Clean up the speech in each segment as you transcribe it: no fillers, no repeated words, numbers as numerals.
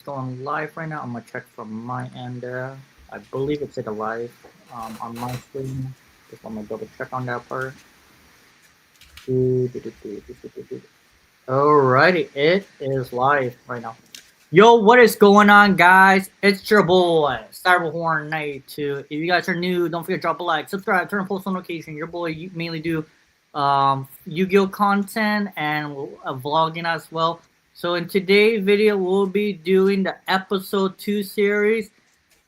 going live right now. I'm gonna check from my end. I believe it's a live on my screen. Just want to double check on that part. Alrighty, it is live right now. Yo, what is going on, guys? It's your boy, Cyberhorn92. If you guys are new, don't forget to drop a like, subscribe, turn on post notification. Your boy mainly do Yu-Gi-Oh content and vlogging as well. So in today's video, we'll be doing the episode 2 series,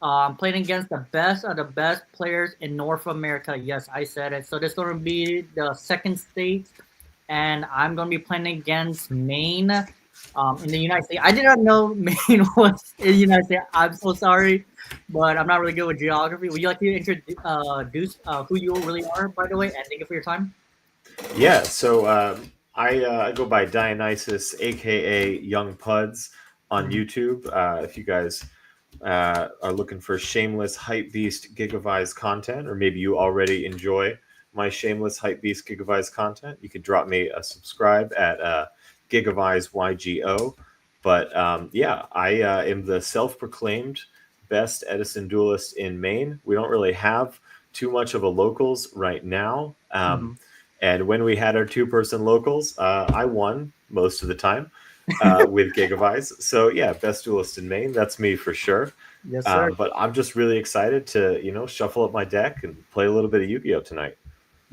playing against the best of the best players in North America. Yes, I said it. So this is going to be the second state, and I'm going to be playing against Maine in the United States. I did not know Maine was in the United States. I'm so sorry, but I'm not really good with geography. Would you like to introduce who you really are, by the way, and thank you for your time? Yeah, so I go by Dionysus, aka Young Puds, on YouTube. If you guys are looking for shameless hype beast gigavise content, or maybe you already enjoy my shameless hype beast gigavise content, you could drop me a subscribe at gigavise YuGiOh. But yeah, I am the self-proclaimed best Edison duelist in Maine. We don't really have too much of a locals right now. And when we had our two-person locals, I won most of the time with Gigavise. So yeah, best duelist in Maine. That's me for sure. Yes, sir. But I'm just really excited to shuffle up my deck and play a little bit of Yu-Gi-Oh tonight.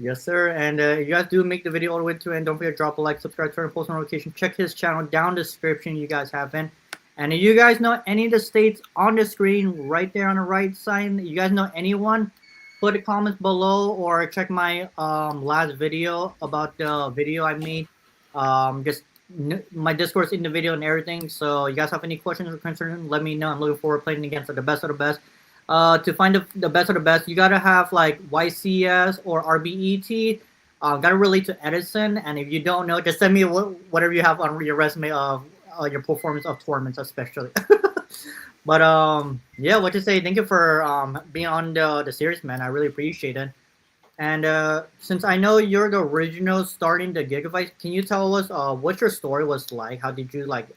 Yes, sir. And you guys do make the video all the way to end. Don't forget to drop a like, subscribe, turn on post notification. Check his channel down the description. You guys have been. And if you guys know any of the states on the screen, right there on the right side, you guys know anyone, put a comment below or check my last video about the video I made. Just my Discord's in the video and everything. So you guys have any questions or concerns, let me know. I'm looking forward to playing against the best of the best. To find the best of the best, you gotta have like YCS or RBET. Gotta relate to Edison, and if you don't know, just send me whatever you have on your resume of your performance of tournaments, especially. But yeah, what to say? Thank you for being on the series, man. I really appreciate it. And since I know you're the original starting the Gigavite, can you tell us what your story was like? How did you like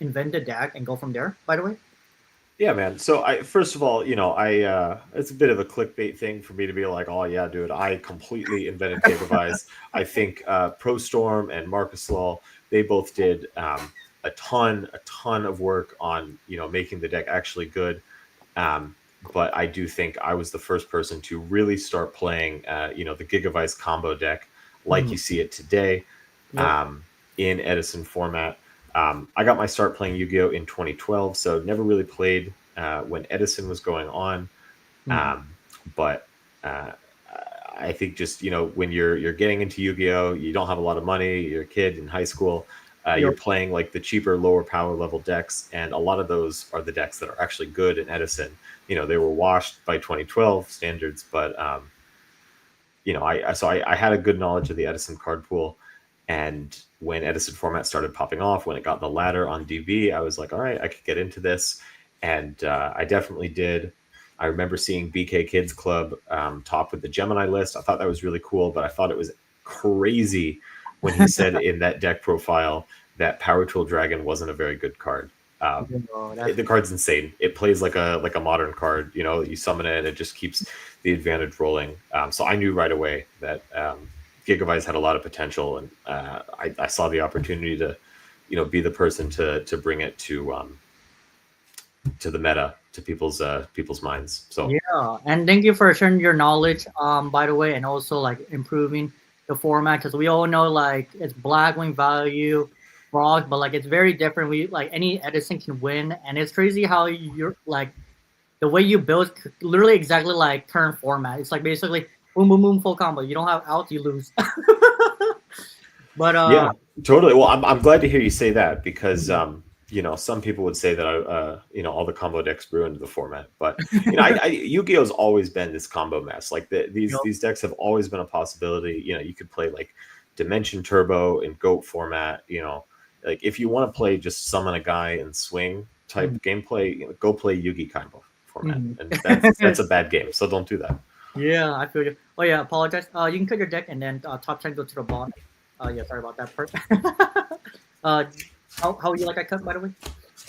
invent the deck and go from there? By the way. Yeah, man. So I first of all, I it's a bit of a clickbait thing for me to be like, oh yeah, dude, I completely invented Gigavise. I think Pro Storm and Marcus Law, they both did a ton of work on making the deck actually good. But I do think I was the first person to really start playing the Gigavise combo deck like you see it today. Yep. In Edison format. I got my start playing Yu-Gi-Oh in 2012, so never really played when Edison was going on. But I think just when you're getting into Yu-Gi-Oh, you don't have a lot of money. You're a kid in high school. You're playing like the cheaper, lower power level decks, and a lot of those are the decks that are actually good in Edison. They were washed by 2012 standards, but I had a good knowledge of the Edison card pool. And when Edison format started popping off, when it got the ladder on DB, I was like, all right, I could get into this. And I definitely did. I remember seeing BK Kids Club top with the Gemini list. I thought that was really cool, but I thought it was crazy when he said in that deck profile that Power Tool Dragon wasn't a very good card. The card's insane. It plays like a modern card. You summon it and it just keeps the advantage rolling. So I knew right away that Gigavise had a lot of potential, and I saw the opportunity to, be the person to bring it to the meta, to people's minds. So yeah, and thank you for sharing your knowledge, by the way, and also like improving the format because we all know like it's Blackwing value, frog, but like it's very different. We like any Edison can win, and it's crazy how you're like the way you build literally exactly like current format. It's like basically boom, boom, boom, full combo. You don't have outs, you lose. But yeah, totally. Well, I'm glad to hear you say that because some people would say that all the combo decks ruined the format, but Yu-Gi-Oh's always been this combo mess. Like these decks have always been a possibility. You could play like Dimension Turbo in GOAT format. Like if you want to play just summon a guy and swing type gameplay, go play Yu-Gi combo format, and that's a bad game. So don't do that. Yeah, I feel you. Oh yeah, apologize. You can cut your deck and then top 10 go to the bottom. Yeah, sorry about that part. How would you like I cut, by the way?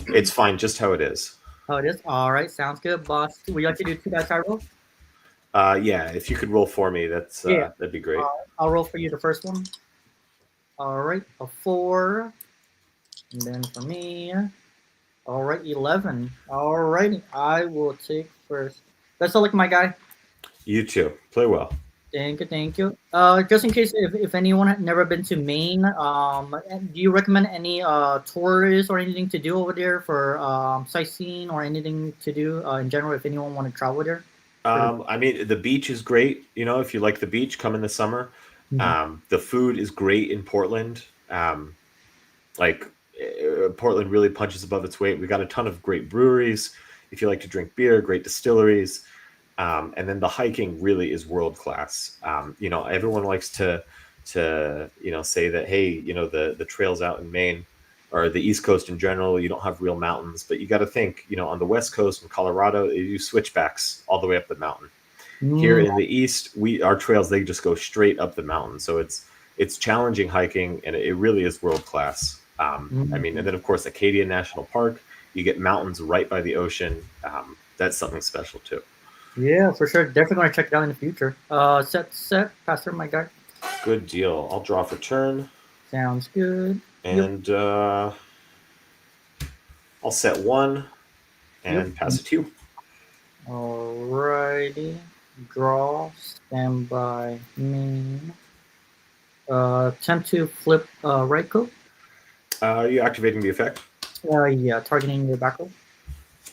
It's fine just how it is. Oh, it is? All right, sounds good, boss. Would you like to do two dice side roll? Yeah, if you could roll for me, Yeah. that'd be great. I'll roll for you the first one. All right, a 4. And then for me, all right, 11. All right, I will take first. Best of luck, my guy. You too. Play well. Thank you, thank you. Just in case if anyone had never been to Maine, do you recommend any tours or anything to do over there for sightseeing or anything to do in general if anyone want to travel there? I mean, the beach is great. You know, if you like the beach, come in the summer. The food is great in Portland. Like Portland really punches above its weight. We got a ton of great breweries. If you like to drink beer, great distilleries. And then the hiking really is world class. You know, everyone likes to say that, hey, you know, the trails out in Maine or the East Coast in general, you don't have real mountains, but you got to think, you know, on the West Coast in Colorado, you switchbacks all the way up the mountain. Here in the East, our trails, they just go straight up the mountain. So it's challenging hiking, and it really is world class. I mean, and then of course, Acadia National Park, you get mountains right by the ocean. That's something special too. Yeah, for sure. Definitely going to check it out in the future. Set, Pastor, my guy. Good deal. I'll draw for turn. Sounds good. And I'll set 1 and pass it to you. Alrighty. Draw. Standby. Main. Attempt to flip right click. Are you activating the effect? Yeah, targeting your back row.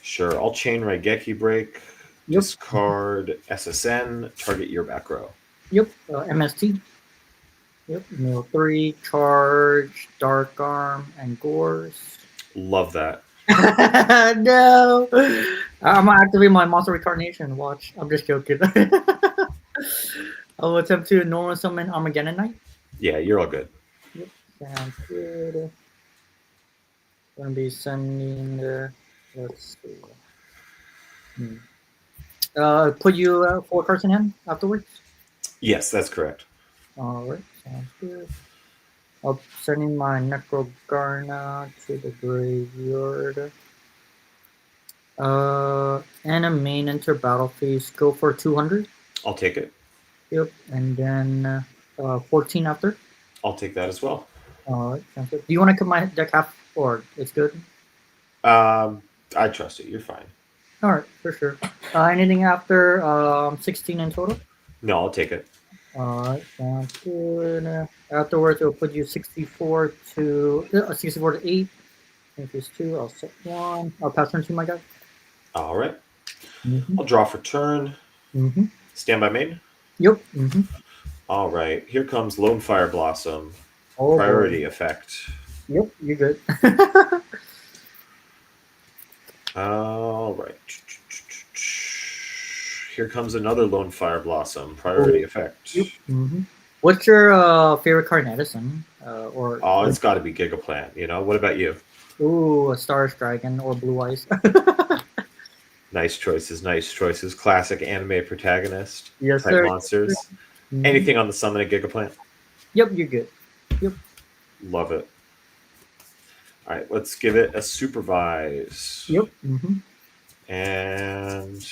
Sure. I'll chain Raigeki break. Yep. Discard SSN. Target your back row. Yep. MST. Yep. Mill 3. Charge. Dark Arm and Gores. Love that. No. I'm gonna activate my monster reincarnation. Watch. I'm just joking. I'll attempt to normal summon Armageddon Knight. Yeah, you're all good. Yep. Sounds good. Gonna be sending let's see. Put you 4 cards in hand afterwards? Yes, that's correct. Alright, sounds good. I'll sending my Necrogarna to the graveyard. And a main enter battle phase. Go for 200. I'll take it. Yep, and then 14 after. I'll take that as well. Alright, sounds good. Do you want to cut my deck half, or it's good? I trust it. You're fine. Alright, for sure. Anything after 16 in total? No, I'll take it. Alright, sounds good. Afterwards, it'll put you 64 to 8. Increase 2. I'll set 1. I'll pass turn to my guy. All right. I'll draw for turn. Stand by main. Yep. All right. Here comes Lone Fire Blossom. Oh, Priority effect. Yep, you're good. All right. Here comes another Lone Fire Blossom. Priority effect. Yep. What's your favorite card in Edison? Oh, it's got to be Gigaplant. You know. What about you? Ooh, a Stars Dragon or Blue Eyes. Nice choices. Nice choices. Classic anime protagonist. Yes, type sir. monsters. Anything on the summon of Gigaplant? Yep, you're good. Yep. Love it. All right, let's give it a supervise. Yep. And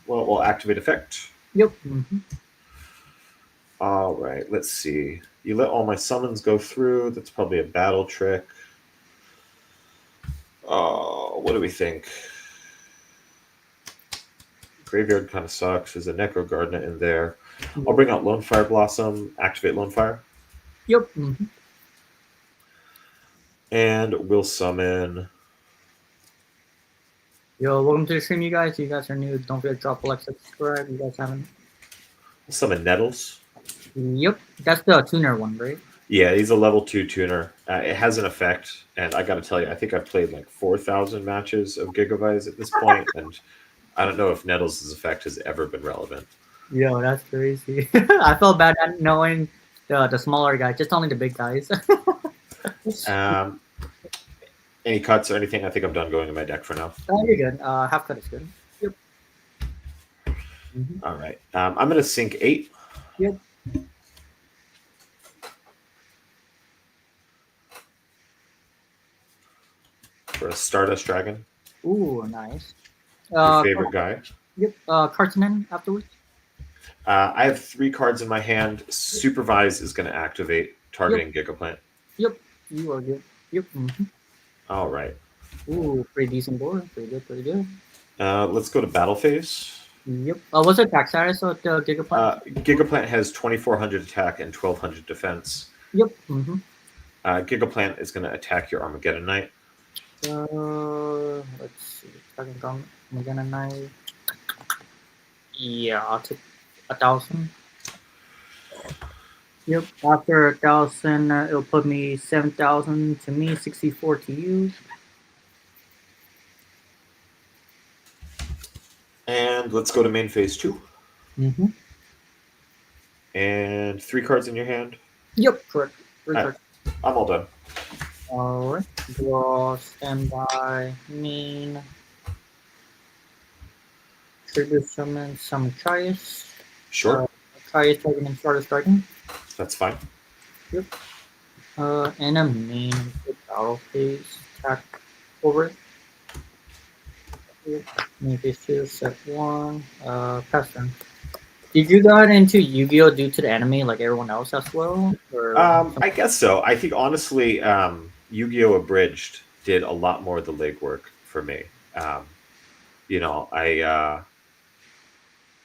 we'll activate effect. Yep. All right, let's see. You let all my summons go through. That's probably a battle trick. Oh, what do we think? Graveyard kind of sucks. There's a Necro Gardener in there. I'll bring out Lone Fire Blossom, activate Lone Fire. Yep. And we'll summon. Yo, welcome to the stream, you guys. You guys are new. Don't forget to drop a like, subscribe. You guys haven't. We'll summon Nettles. Yep. That's the tuner one, right? Yeah, he's a level 2 tuner. It has an effect, and I got to tell you, I think I've played like 4,000 matches of Gigavise at this point, and I don't know if Nettles' effect has ever been relevant. Yo, that's crazy. I felt bad at knowing the smaller guy, just only the big guys. Any cuts or anything? I think I'm done going in my deck for now. Oh, you're good. Half cut is good. Yep. All right. I'm going to sink 8. Yep. for a Stardust Dragon. Ooh, nice. Your favorite guy. Yep. Cards in hand afterwards. I have 3 cards in my hand. Supervise is going to activate, targeting Gigaplant. Yep. You are good. Yep. All right. Ooh, pretty decent board. Pretty good. Pretty good. Let's go to battle phase. Yep. What's the attack status of the Gigaplant? Gigaplant has 2,400 attack and 1,200 defense. Yep. Gigaplant is going to attack your Armageddon Knight. Let's see. Armageddon Knight. Yeah, I'll take 1,000. Yep. After 1,000, it'll put me 7,000 to me, 64 to you. And let's go to main phase 2. And 3 cards in your hand. Yep, correct. Right. I'm all done. All right. Draw, standby, Maine. Tribute summon some Trias. Sure. Trias targeting and Stardust Dragon. That's fine. Yep. And a Maine battle phase attack over it. Main phase 2, set 1. Pass turn. Did you got into YuGiOh due to the anime like everyone else as well? Or I guess so. I think honestly, YuGiOh Abridged did a lot more of the legwork for me.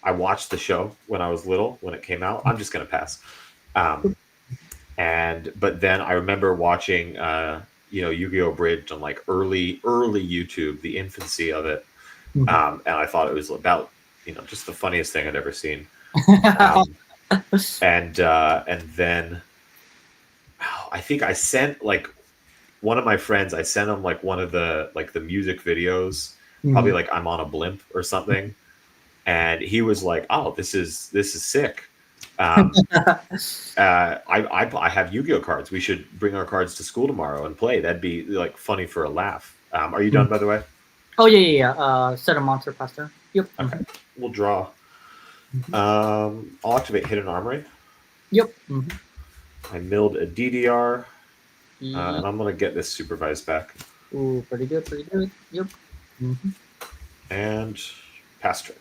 I watched the show when I was little when it came out. I'm just gonna pass. But then I remember watching YuGiOh Abridged on like early YouTube, the infancy of it, and I thought it was about just the funniest thing I'd ever seen. And then I think I sent like one of my friends. I sent him like one of the music videos, probably like I'm on a blimp or something, and he was like, "Oh, this is sick." I have Yu-Gi-Oh cards. We should bring our cards to school tomorrow and play. That'd be like funny for a laugh. Are you done, by the way? Oh yeah. Set a monster faster. Yep. Okay. We'll draw. I'll activate Hidden Armory. Yep. I milled a DDR, and I'm gonna get this Supervised back. Ooh, pretty good. Yep. And pass turn.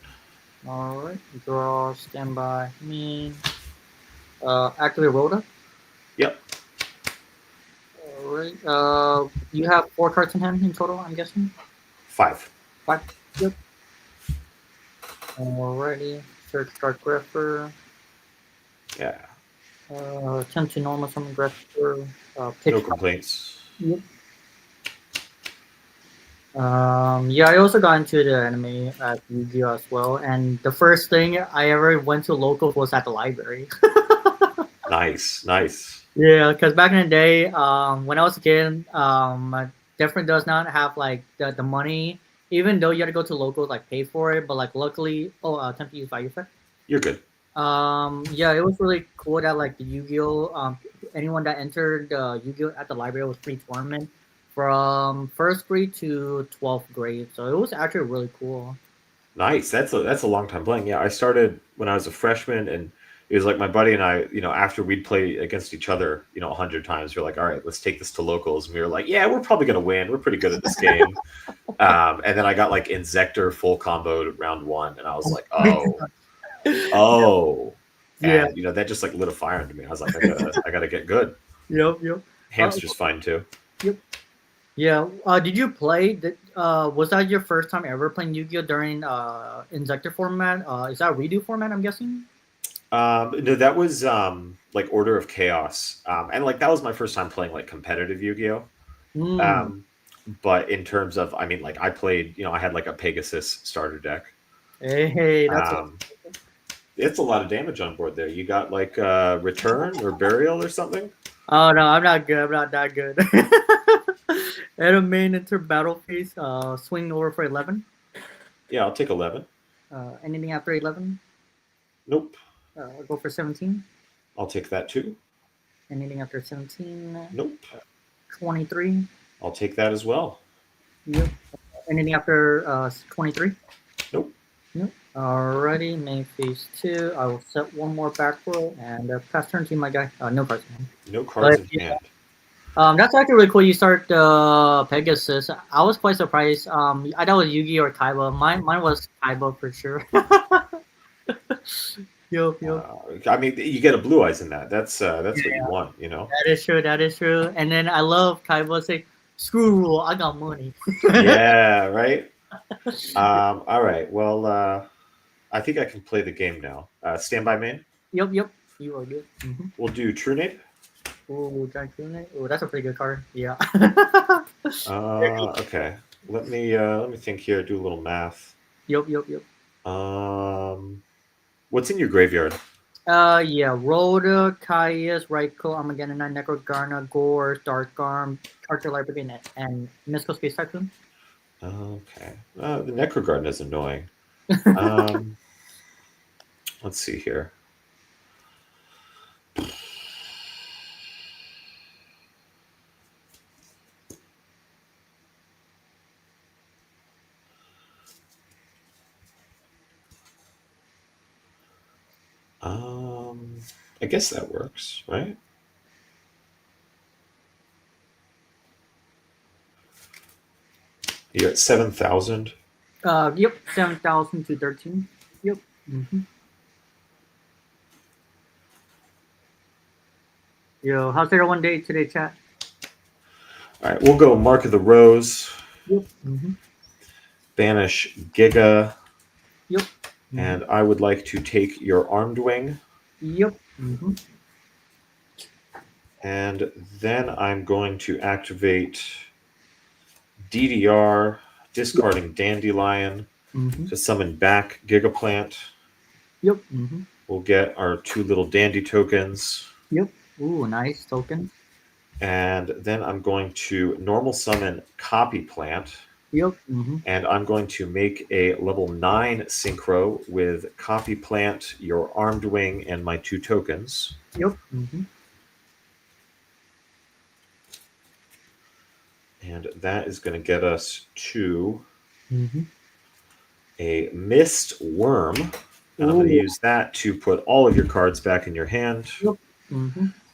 All right. Draw, standby, Maine. Activate Rhoda. Yep. All right. You have 4 cards in hand in total, I'm guessing. 5. 5. Yep. Alrighty. Search Dark Grepper. Yeah. Attempt to normal summon Grepper. No complaints. Yep. Yeah, I also got into the anime at YuGiOh as well, and the first thing I ever went to local was at the library. Nice. Yeah, because back in the day, when I was a kid, definitely does not have like the money, even though you had to go to locals like pay for it. But like luckily, attempt to use value effect. You're good. Yeah, it was really cool that like the YuGiOh, anyone that entered YuGiOh at the library was free tournament from 1st grade to 12th grade. So it was actually really cool. Nice. That's a long time playing. Yeah, I started when I was a freshman, and it was like my buddy and I, after we'd play against each other, 100 times, we're like, all right, let's take this to locals. And we were like, yeah, we're probably going to win. We're pretty good at this game. And then I got like Inzector full combo round 1. And I was like, oh. And, Yeah. that just like lit a fire into me. I was like, I gotta get good. Yep. Hamster's fine too. Yep. Yeah. Did you play? Was that your first time ever playing YuGiOh during Inzector format? Is that redo format? I'm guessing. No, that was like Order of Chaos, and like that was my first time playing like competitive Yu-Gi-Oh. But in terms of, I mean, like I played, I had like a Pegasus starter deck. Hey, that's it's a lot of damage on board there. You got like Return or Burial or something? Oh no, I'm not good. I'm not that good. And a main enter battle phase. Swing over for 11. Yeah, I'll take 11. Anything after 11? Nope. Go for 17. I'll take that too. Anything after 17? Nope. 23. I'll take that as well. Yep. Anything after 23? Nope. Nope. Alrighty, main phase 2. I will set one more back row and pass turn to you, my guy. No cards in hand. No cards in hand. That's actually really cool. You start Pegasus. I was quite surprised. I thought it was Yugi or Kaiba. Mine was Kaiba for sure. Yo. I mean, you get a blue eyes in that. That's what you Yeah, want, you know. that is true. That is true. And then I love Kaiba say, "Screw rule. I got money." Yeah, right. All right. Well, I think I can play the game now. Stand by, Maine. Yep. You are good. We'll do True Nade. Oh, Giant Unit. Oh, that's a pretty good card. Yeah. Okay. Let me think here. Do a little math. Yep. What's in your graveyard? Yeah. Rhoda, Caius, Raikou, Armageddon Knight, Necrogarna, Gore, Dark Arm, Character Library, and Mystical Space Tycoon. Okay. The Necrogarden is annoying. Let's see here. I guess that works, right? You're at 7,000. Yep. 7,000 to 13. Yep. Yo, how's everyone day today, chat? All right, we'll go Mark of the Rose. Yep. Banish Giga. Yep. And I would like to take your Armed Wing. Yep. And then I'm going to activate DDR, discarding Dandelion to summon back Gigaplant. Yep. We'll get our 2 little Dandy tokens. Yep. Ooh, nice token. And then I'm going to normal summon Copy Plant. Yep. And I'm going to make a level 9 synchro with Copy Plant, your Armed Wing, and my 2 tokens. Yep. And that is going to get us to a Mist Worm. And I'm going to use that to put all of your cards back in your hand. Yep.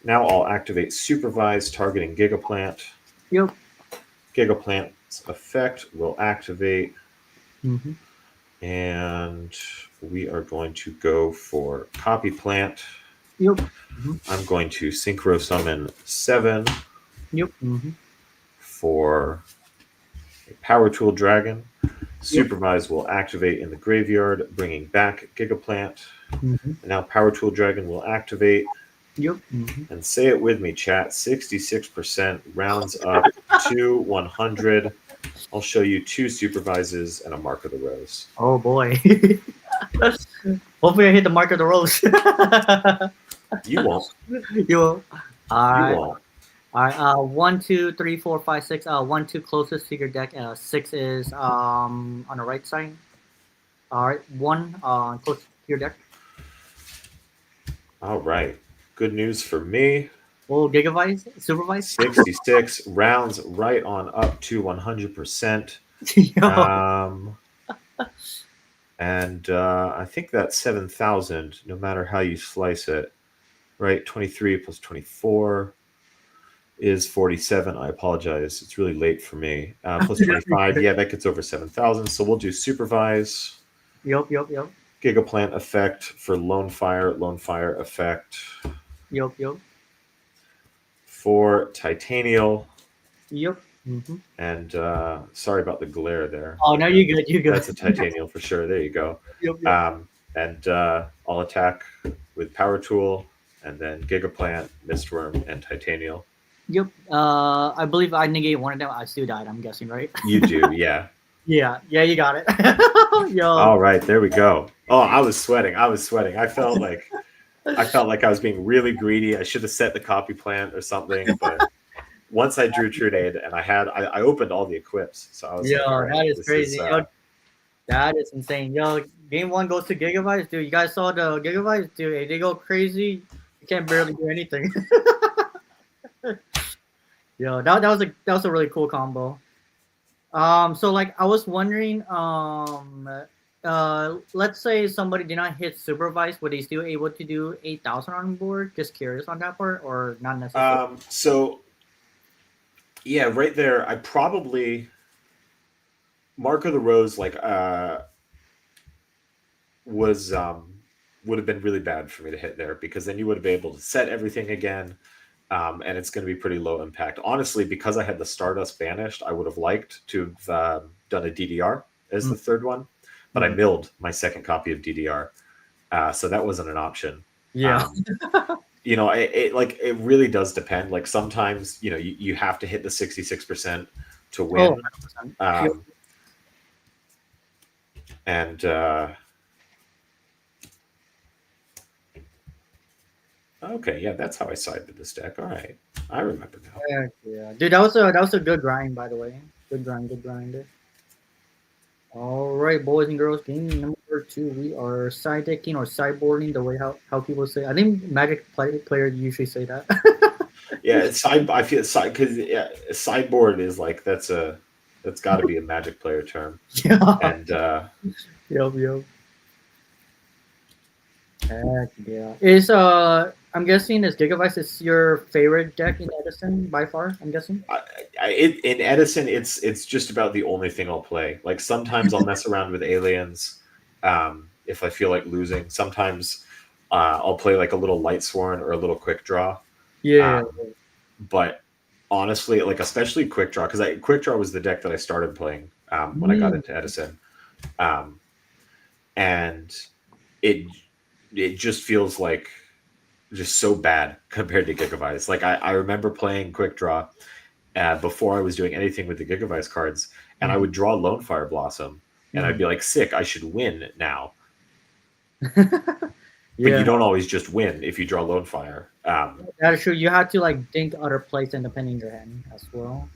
Now I'll activate Supervise, targeting Gigaplant. Yep. Gigaplant's effect will activate. And we are going to go for Copy Plant. Yep. I'm going to Synchro Summon 7. Yep. For a Power Tool Dragon. Supervise will activate in the graveyard, bringing back Gigaplant. And now Power Tool Dragon will activate. Yep. And say it with me, chat. 66% rounds up to 100. I'll show you 2 Supervises and a Mark of the Rose. Oh boy. Hopefully I hit the Mark of the Rose. You won't. You won't. All right. You won't. All right. 1, 2, 3, 4, 5, 6. 1, 2 closest to your deck. 6 is on the right side. All right. 1 close to your deck. All right. Good news for me. Oh, gigavise, supervise. 66 rounds right on up to 100%. And I think that's 7,000, no matter how you slice it. Right, 23 plus 24 is 47. I apologize. It's really late for me. Plus 25. Yeah, that gets over 7,000. So we'll do Supervise. Yep. Gigaplant effect for Lone Fire effect. Yep. For Titanial. Yep. And sorry about the glare there. Oh, no, you're good. You're good. That's a Titanial for sure. There you go. Yep. And I'll attack with Power Tool, and then Gigaplant, Mistworm, and Titanial. Yep. I believe I negate one of them. I still died, I'm guessing, right? You do, yeah. Yeah, you got it. Yo. All right, there we go. Oh, I was sweating. I felt like I was being really greedy. I should have set the Copy Plant or something, but once I drew True Nade and I opened all the equips, so I was like, all right, that is crazy. Yo, that is insane. Yo, game 1 goes to Gigavise, dude. You guys saw the Gigavise, dude. They go crazy. You can't barely do anything. Yo, that was a really cool combo. So like I was wondering, let's say somebody did not hit Supervise, would they still able to do 8,000 on board? Just curious on that part, or not necessarily? So Yeah, right there. I probably Mark of the Rose was would have been really bad for me to hit there because then you would have been able to set everything again. And it's going to be pretty low impact. Honestly, because I had the Stardust banished, I would have liked to have done a DDR as the third one, but I milled my second copy of DDR, so that wasn't an option. Yeah. You know, it really does depend. Like sometimes, you know, you have to hit the 66% to win. Oh, 100%. And okay, yeah, that's how I sided this deck. All right, I remember now. Yeah, dude, that was a good grind, by the way. Good grind. All right, boys and girls, game number 2. We are side decking or sideboarding, the way how people say. I think Magic players usually say that. Yeah, I feel side because sideboard is like that's got to be a Magic player term. Yeah. And Yep. Heck yeah. I'm guessing is Gigavise is your favorite deck in Edison by far, I'm guessing? in Edison, it's just about the only thing I'll play. Like sometimes I'll mess around with aliens if I feel like losing. Sometimes I'll play like a little light sworn or a little quick draw. Yeah. But honestly, like especially quick draw, because quick draw was the deck that I started playing when I got into Edison, and it just feels like just so bad compared to Gigavise. Like I remember playing quick draw before I was doing anything with the Gigavise cards, and I would draw Lone Fire Blossom, and I'd be like, sick, I should win now. But you don't always just win if you draw Lone Fire. That is true. You have to like think other plays and depending your hand as well.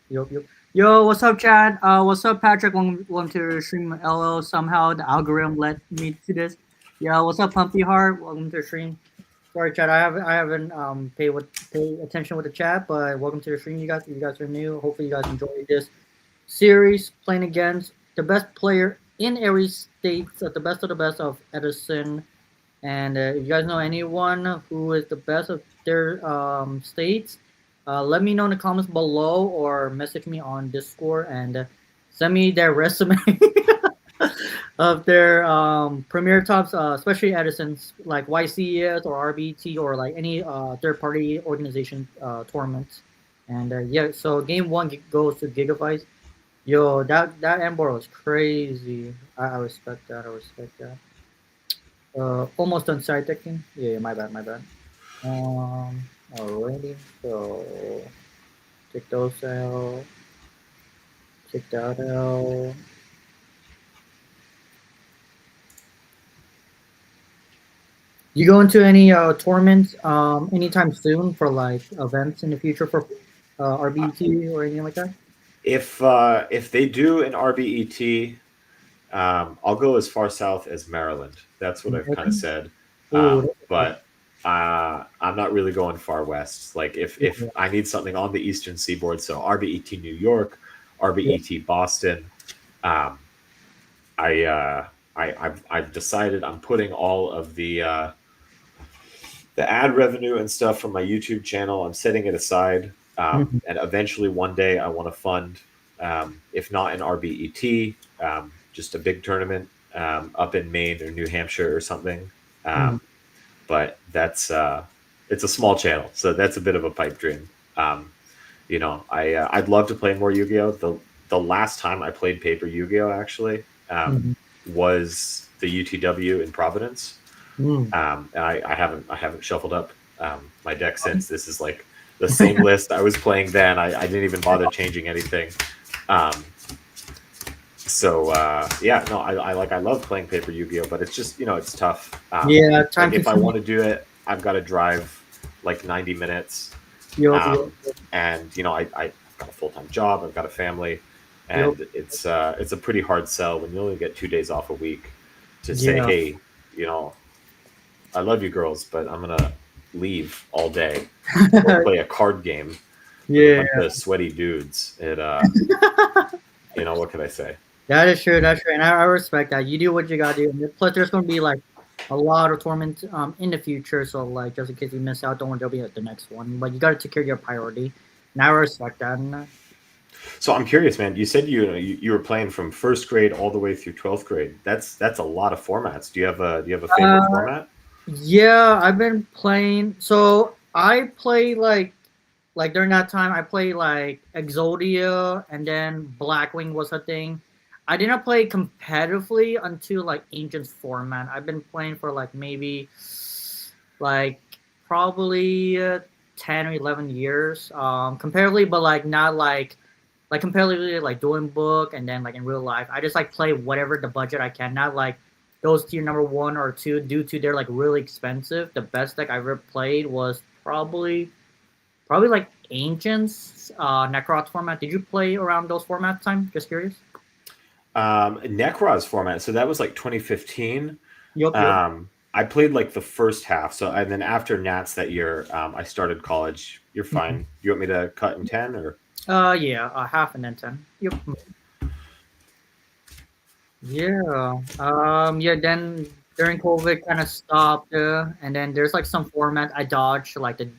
Yo, what's up, Chad? What's up, Patrick? Welcome to stream LL. Somehow the algorithm led me to this. Yo, what's up, Pumpy Heart? Welcome to the stream. Sorry, Chad. I haven't paid attention with the chat, but welcome to the stream. You guys are new. Hopefully, you guys enjoy this series playing against the best player in every state, the best of the best of Edison. And if you guys know anyone who is the best of their states, let me know in the comments below or message me on Discord and send me their resume of their premier tops, especially Edison's, like YCS or RBT or like any third-party organization tournaments. And yeah, so game 1 goes to Gigavise. Yo, that Ember was crazy. I respect that. Almost done side decking. Yeah, my bad. Alrighty. So take those out. Take that out. You go into any tournaments anytime soon for like events in the future for RBET or anything like that? If they do an RBET, I'll go as far south as Maryland. That's what I've kind of said. But I'm not really going far west. Like if I need something on the Eastern Seaboard, so RBET New York, RBET Boston, I've decided I'm putting all of the ad revenue and stuff from my YouTube channel. I'm setting it aside, and eventually one day I want to fund, if not an RBET, just a big tournament up in Maine or New Hampshire or something. But that's it's a small channel, so that's a bit of a pipe dream. You know, I'd love to play more YuGiOh. The last time I played paper YuGiOh actually was the UTW in Providence. And I haven't shuffled up my deck since. This is like the same list I was playing then. I didn't even bother changing anything. So yeah, no, I love playing paper YuGiOh, but it's just, you know, it's tough. Yeah, time like if I want to do it, I've got to drive like 90 minutes. And you know, I've got a full-time job, I've got a family, and it's a pretty hard sell when you only get 2 days off a week to say, hey, you know, I love you girls, but I'm gonna leave all day or play a card game with a bunch of sweaty dudes. It you know, what can I say? That is true, and I respect that. You do what you gotta do. And plus, there's gonna be like a lot of tournaments in the future, so like just in case you miss out, don't worry, there'll be the next one. But you gotta take care of your priority. Now I respect that. So I'm curious, man. You said you were playing from first grade all the way through 12th grade. That's a lot of formats. Do you have a favorite Uh, format? yeah, I've been playing. So I play like during that time I played like Exodia and then Blackwing was a thing. I didn't play competitively until like Ancients format. I've been playing for like maybe like probably 10 or 11 years comparatively, but like not like comparatively like doing book and then like in real life. I just like play whatever the budget I can, not like those tier number 1 or 2 due to they're like really expensive. The best deck I ever played was probably like Ancients, Necrots format. Did you play around those formats time? Just curious. Necros format. So that was like 2015. Yup. I played like the first half. So and then after Nats that year, I started college. You're Mhm. fine. You want me to cut in 10 or? Yeah, half and then 10. Yep. Yeah. Yeah. Then during COVID, kind of stopped, and then there's like some format I dodged, like the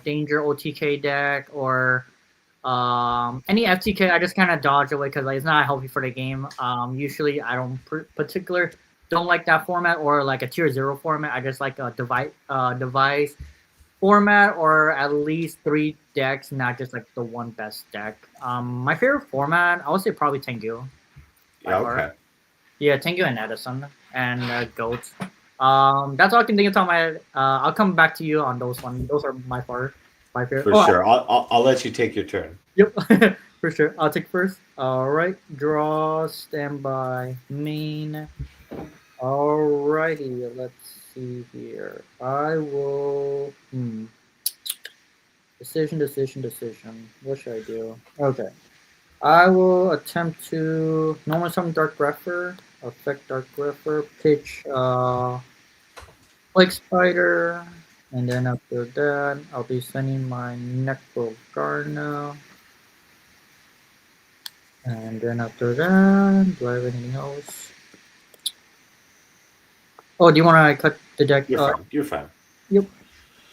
Danger OTK deck or any FTK. I just kind of dodge away because like, it's not healthy for the game. Usually I don't particular don't like that format or like a tier 0 format. I just like a device format or at least 3 decks, not just like the one best deck. My favorite format, I would say probably Tengu by Yeah, far. okay. Yeah, Tengu and Edison and Goats. That's all I can think of on my head. I'll come back to you on those one. Those are my favorite. For Oh, sure. I'll let you take your turn. yep, for sure. I'll take first. All right, draw, standby, main. Alrighty, let's see here. I will. Decision. What should I do? Okay. I will attempt to normal summon Dark Grepher, affect Dark Grepher, pitch Plague Spider, and then after that, I'll be sending my Necro Garna. And then after that, do I have anything else? Oh, do you want to cut the deck? You're fine. You're fine. Yep.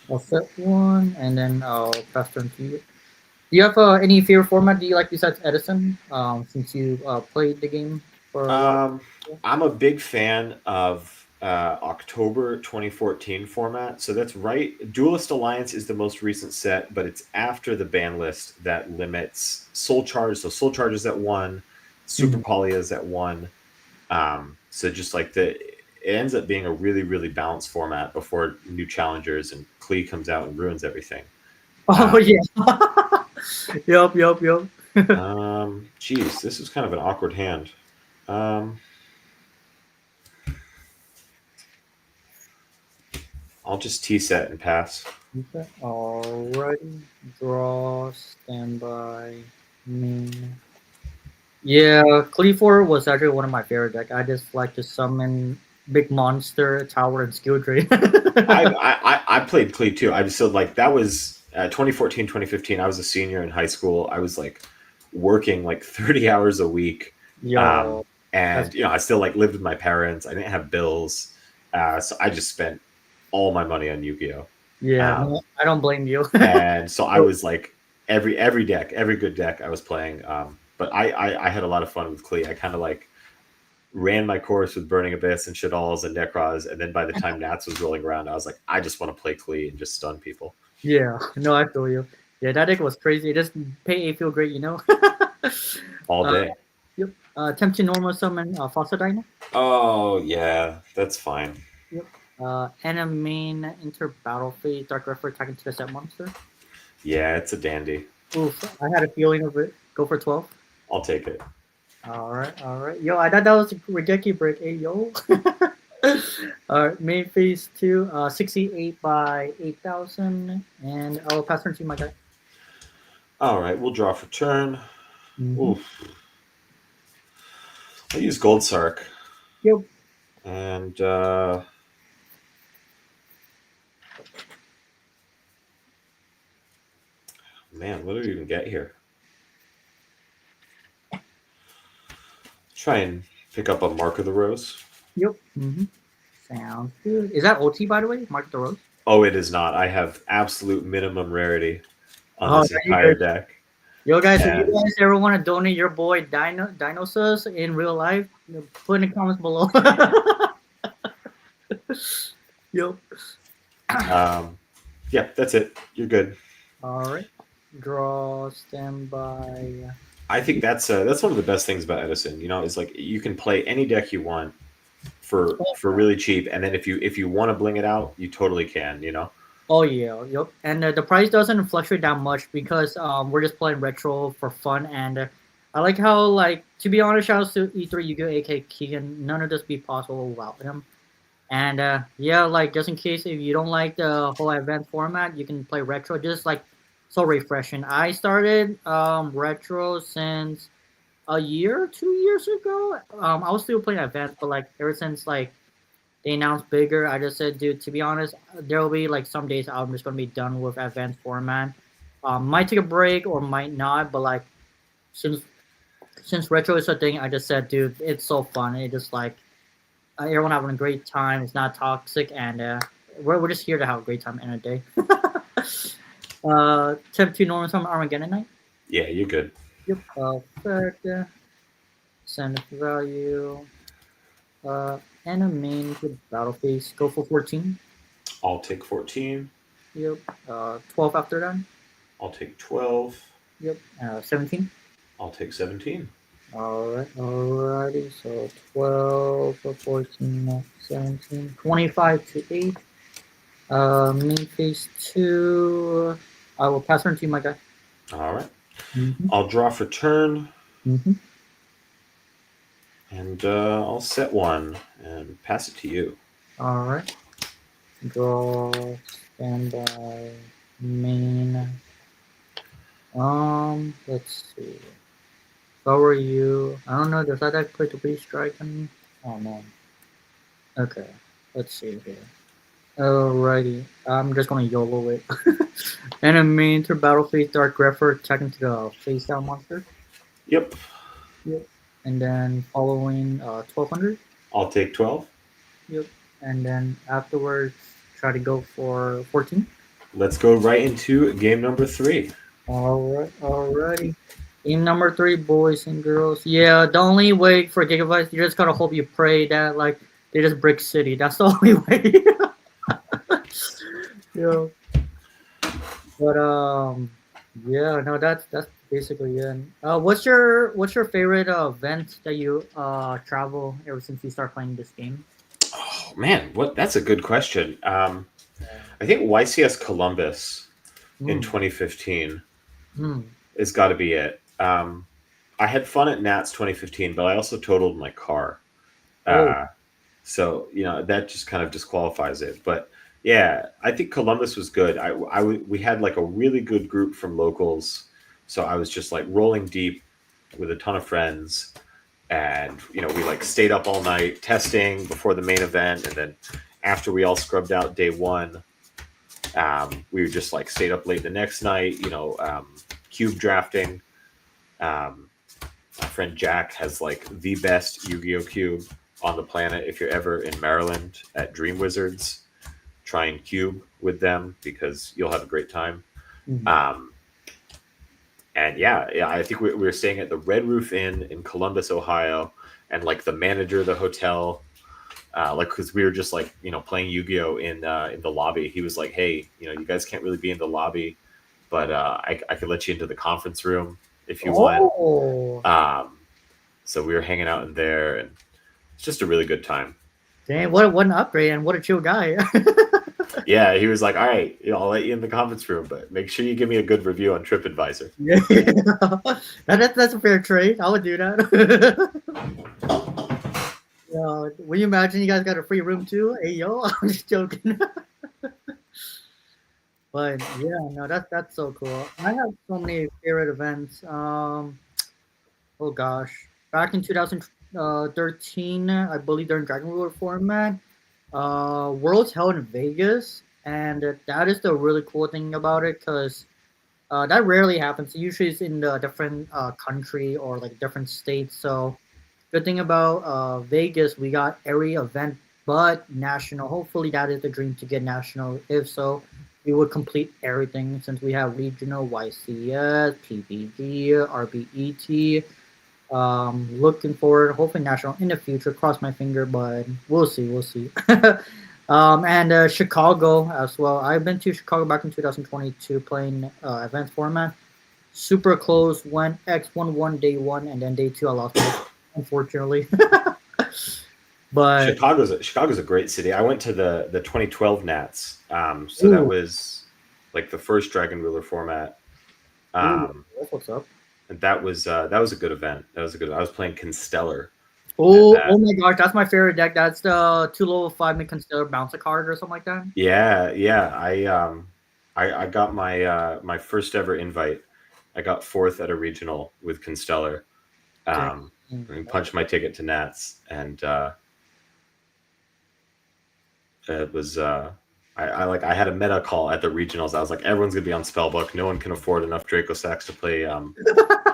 I'll set one, and then I'll pass turn to you. Do you have any favorite format do you like besides Edison? Since you played the game for a while. Um, I'm a big fan of October 2014 format. So that's right. Duelist Alliance is the most recent set, but it's after the ban list that limits Soul Charge. So Soul Charge is at 1, Super Mhm. Poly is at 1. So just like it ends up being a really, really balanced format before new challengers and Klee comes out and ruins everything. Oh Um, yeah. Yup. Geez, this is kind of an awkward hand. Um, I'll just T set and pass. Okay. Alrighty. Draw, standby, main. Yeah, Cleaver was actually one of my favorite deck. I just like to summon big monster, tower, and skill trade. I played Klee too. I just so like that was 2014, 2015. I was a senior in high school. I was like working like 30 hours a week. Um, Yo, that's and I still like lived with my parents. I didn't have bills. So I just spent all my money on Yu-Gi-Oh. yeah. Um, No, I don't blame you. and so I was like every deck, every good deck I was playing. But I had a lot of fun with Klee. I kind of like ran my course with Burning Abyss and Shaddolls and Necros, and then by the time Nats was rolling around, I was like, I just want to play Klee and just stun people Yeah, no, I feel you. Yeah, that deck was crazy. It just pay A feel great, you know. all uh, day. yep. Attempt to normal summon Fossil Dino. Oh yeah, that's fine. Yep. And a main enter battle phase Dark Refer attacking to the set monster. Yeah, it's a dandy. Oof, I had a feeling of it. Go for 12. I'll take it. All right. Yo, I thought that was a Regeki break. Hey, yo. All right, main phase 2, 68 by 8,000, and I'll pass turn to you, my guy. All right, we'll draw for turn. Mm-hmm. Oof. I'll use Gold Sark. Yep. And man, what do we even get here? Try and pick up a Mark of the Rose. Yep. Mm-hmm. Sounds good. Is that OT, by the way? Mark the Rose? Oh, it is not. I have absolute minimum rarity. on Oh, this there you entire go. deck. Yo, guys, if you And guys ever want to donate your boy Dinosaurs in real life, put in the comments below. Yo. yeah, that's it. You're good. All right. Draw, standby. I think that's one of the best things about Edison. Is like you can play any deck you want for really cheap, and then if you want to bling it out, you totally can. Oh yeah, yep. And the price doesn't fluctuate that much because we're just playing retro for fun, and I like how, like, to be honest, shout out to E3 YuGiOh AK Keegan. None of this be possible without him. And yeah, like, just in case if you don't like the whole advanced format, you can play retro. Just like so refreshing. I started retro since a year, 2 years ago. I was still playing advanced, but like ever since like they announced bigger, I just said, dude, to be honest, there will be like some days I'm just gonna be done with advanced format. Might take a break or might not, but like since retro is a thing, I just said, dude, it's so fun. It just like everyone having a great time. It's not toxic, and we're just here to have a great time in a day. Tip 2 normal time Armageddon night. Yeah, you're good. Yep. Perfect. Send value. And a main to battle phase. Go for 14. I'll take 14. Yep. 12 after that. I'll take 12. Yep. 17. I'll take 17. Alrighty. So 12, 14, 17, 25 to 8. Main phase 2. I will pass turn to you, my guy. All right. I'll draw for turn. And I'll set one and pass it to you. All right. Draw, standby, main. Let's see. How are you? I don't know. Does that deck play to be strike on me? Oh no. Okay. Let's see here. Alrighty. I'm just gonna YOLO it. Enemy enter battle phase Dark Grepher attacking to the face down monster. Yep. And then following 1200. I'll take 12. Yep. And then afterwards try to go for 14. Let's go right into game number 3. Alrighty. Game number 3, boys and girls. Yeah, the only way for gigavise, you just gotta hope you pray that like they just break city. That's the only way. Yeah. But yeah, no, that's basically it. What's your favorite event that you travel ever since you start playing this game? Oh man, that's a good question. I think YCS Columbus in 2015 has got to be it. I had fun at Nats 2015, but I also totaled my car. So that just kind of disqualifies it. But yeah, I think Columbus was good. We had like a really good group from locals, so I was just like rolling deep with a ton of friends, and we like stayed up all night testing before the main event, and then after we all scrubbed out day 1, we were just like stayed up late the next night, cube drafting. My friend Jack has like the best Yu-Gi-Oh cube on the planet. If you're ever in Maryland at Dream Wizards, try and cube with them because you'll have a great time. And yeah, I think we were staying at the Red Roof Inn in Columbus, Ohio, and like the manager of the hotel, because we were just like playing Yu-Gi-Oh in the lobby. He was like, "Hey, you guys can't really be in the lobby, but I could let you into the conference room if you want." So we were hanging out in there, and it's just a really good time. Dang, what an upgrade, and what a chill guy. Yeah, he was like, "All right, I'll let you in the conference room, but make sure you give me a good review on TripAdvisor." Yeah, that's a fair trade. I would do that. Will you imagine you guys got a free room too? Hey yo, I'm just joking. But yeah, no, that's so cool. I have so many favorite events. Oh gosh, back in 2013, I believe during Dragon Ruler format, Worlds held in Vegas, and that is the really cool thing about it because that rarely happens. Usually, it's in a different country or like different states. So, good thing about Vegas, we got every event but national. Hopefully, that is the dream to get national. If so, we would complete everything since we have regional, YCS, PBG, RBET. Looking forward, hopefully national in the future. Cross my finger, but we'll see, we'll see. And Chicago as well. I've been to Chicago back in 2022 playing advanced format. Super close. Went X1 day one, and then day two I lost, unfortunately. But Chicago's a great city. I went to the 2012 Nats. So that was like the first Dragon Ruler format. That's what's up. And that was a good event. I was playing Constellar. Oh my gosh, that's my favorite deck. That's the 2 level 5 make Constellar bounce a card or something like that. Yeah. I got my first ever invite. I got 4th at a regional with Constellar. I punched my ticket to Nats, and it was I had a meta call at the regionals. I was like, everyone's gonna be on Spellbook. No one can afford enough Draco Sacks to play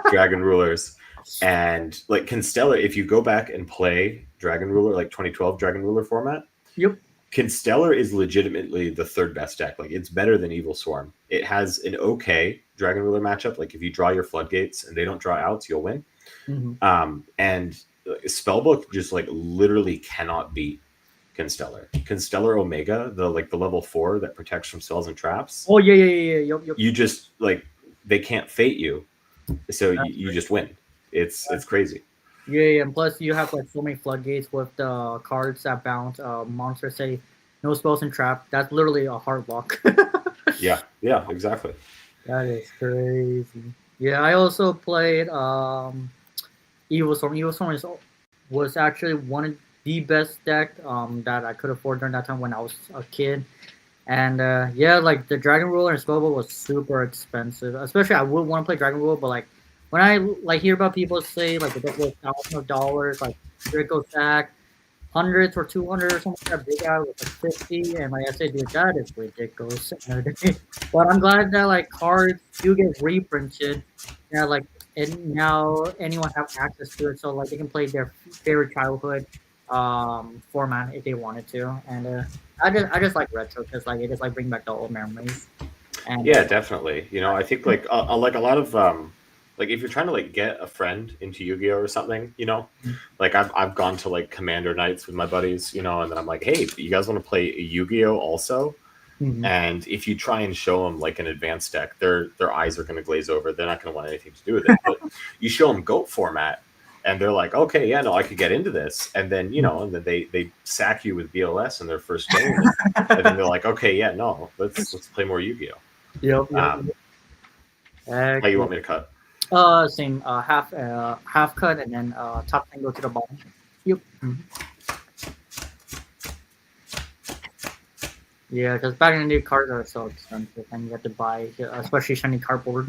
Dragon Rulers. And like Constellar, if you go back and play Dragon Ruler, like 2012 Dragon Ruler format, yep, Constellar is legitimately the 3rd best deck. Like, it's better than Evil Swarm. It has an okay Dragon Ruler matchup. Like, if you draw your floodgates and they don't draw outs, you'll win. Mm-hmm. And Spellbook just like literally cannot beat Constellar. Constellar Omega, the level 4 that protects from spells and traps. Oh yeah. Yep. You just like, they can't fate you, so you just win. It's crazy. Yeah, and plus you have like so many floodgates with the cards that bounce. Monsters say no spells and trap. That's literally a hard lock. yeah, exactly. That is crazy. Yeah, I also played Evil Storm. Evil Storm was actually one of the best deck that I could afford during that time when I was a kid. And yeah, like the Dragon Ruler and Spellbook was super expensive. Especially I would want to play Dragon Ruler, but like when I like hear about people say like the deck was $1,000, like Draco Sack, hundreds or 200 or something like that, big guy with like 50, and like I said, dude, that is ridiculous. But I'm glad that like cards do get reprinted. Yeah, like and now anyone have access to it, so like they can play their favorite childhood format if they wanted to. And I just like retro because like it just like bring back the old memories. And yeah, definitely. You know, I think like a lot of like if you're trying to like get a friend into Yu-Gi-Oh or something, you know, like I've gone to like Commander nights with my buddies, you know, and then I'm like, hey, you guys want to play Yu-Gi-Oh also? And if you try and show them like an advanced deck, their eyes are going to glaze over. They're not going to want anything to do with it. But you show them GOAT format, and they're like, okay, yeah, no, I could get into this. And then, you know, and then they sack you with BLS in their first game. And then they're like, okay, yeah, no, let's play more Yu-Gi-Oh. Yep. How you want me to cut? Same. Half cut, and then top thing go to the bottom. Yep. Yeah, because back in the day, cards are so expensive, and you have to buy, especially shiny cardboard.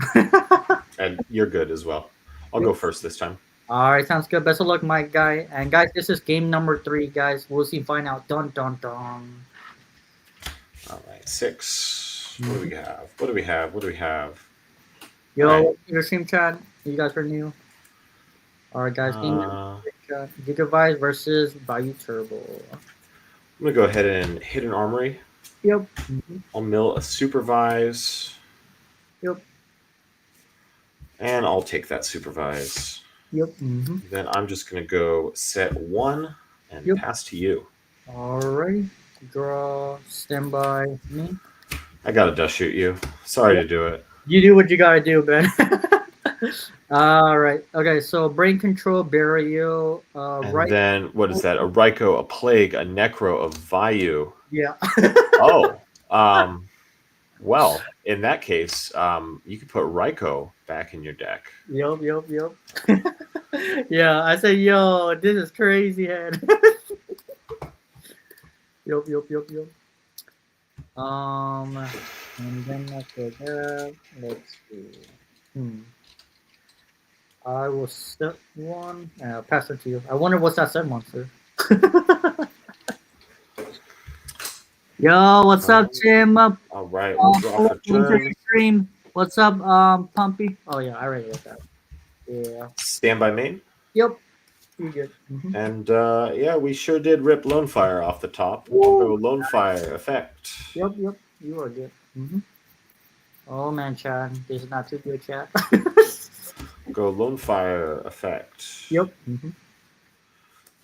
And you're good as well. I'll go first this time. All right, sounds good. Best of luck, my guy. And guys, this is game number 3, guys. We'll see. Find out. Dun dun dun. All right, 6. What do we have? Yo, right. Your stream chat. You guys are new. All right, guys. Game number 3, gigavise versus Bayou Turbo. I'm gonna go ahead and hit an armory. Yep. I'll mill a supervise. Yep. And I'll take that supervise. Yep. Then I'm just gonna go set 1 and pass to you. All right. Draw. Stand by me. I gotta dust shoot you. Sorry to do it. You do what you gotta do, man. All right. Okay. So brain control, burial. And then what is that? A Ryko, a Plague, a Necro, a Vayu. Yeah. Oh. Well, in that case, you could put Ryko back in your deck. Yup. Yeah, I said, yo, this is crazy, head. Yup. And then after that, let's see. I will set 1. Pass it to you. I wonder what's that set monster. Yo, what's up, Tim? All right, we'll draw for turn. Stream. What's up, Pumpy? Oh yeah, I already got that. Yeah. Stand by Maine. Yep. You good. And yeah, we sure did rip Lone Fire off the top. We'll go Lone Fire effect. Yep. You are good. Mm-hmm. Oh man, Chad, this is not too good, Chad. Go Lone Fire effect. Yep. Mm-hmm.